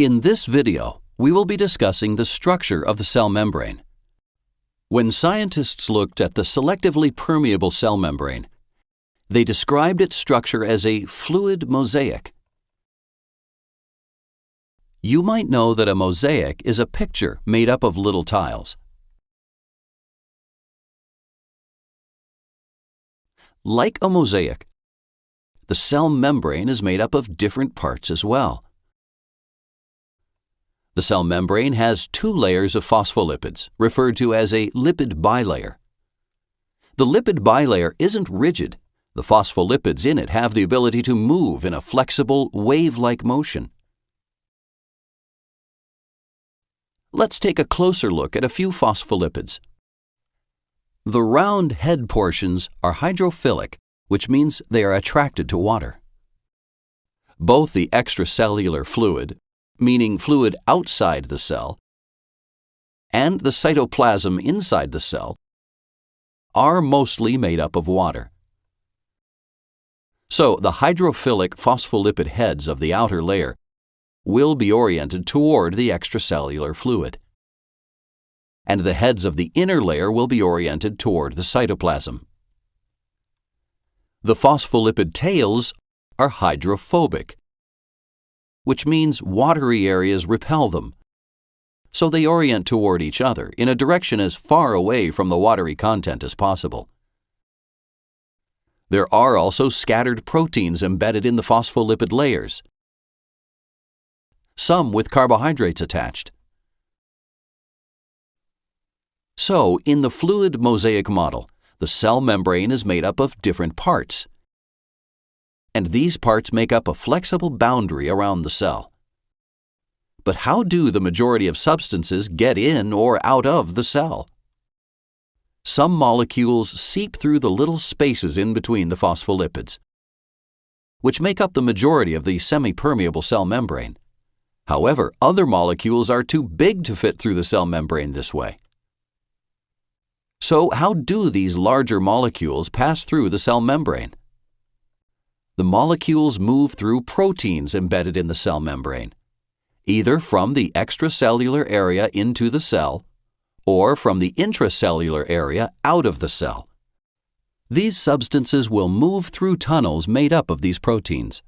In this video, we will be discussing the structure of the cell membrane. When scientists looked at the selectively permeable cell membrane, they described its structure as a fluid mosaic. You might know that a mosaic is a picture made up of little tiles. Like a mosaic, the cell membrane is made up of different parts as well. The cell membrane has two layers of phospholipids, referred to as a lipid bilayer. The lipid bilayer isn't rigid. The phospholipids in it have the ability to move in a flexible, wave-like motion. Let's take a closer look at a few phospholipids. The round head portions are hydrophilic, which means they are attracted to water. Both the extracellular fluid, meaning fluid outside the cell, and the cytoplasm inside the cell are mostly made up of water. So the hydrophilic phospholipid heads of the outer layer will be oriented toward the extracellular fluid, and the heads of the inner layer will be oriented toward the cytoplasm. The phospholipid tails are hydrophobic, which means watery areas repel them, so they orient toward each other in a direction as far away from the watery content as possible. There are also scattered proteins embedded in the phospholipid layers, some with carbohydrates attached. So, in the fluid mosaic model, the cell membrane is made up of different parts, and these parts make up a flexible boundary around the cell. But how do the majority of substances get in or out of the cell? Some molecules seep through the little spaces in between the phospholipids, which make up the majority of the semi-permeable cell membrane. However, other molecules are too big to fit through the cell membrane this way. So, how do these larger molecules pass through the cell membrane? The molecules move through proteins embedded in the cell membrane, either from the extracellular area into the cell or from the intracellular area out of the cell. These substances will move through tunnels made up of these proteins.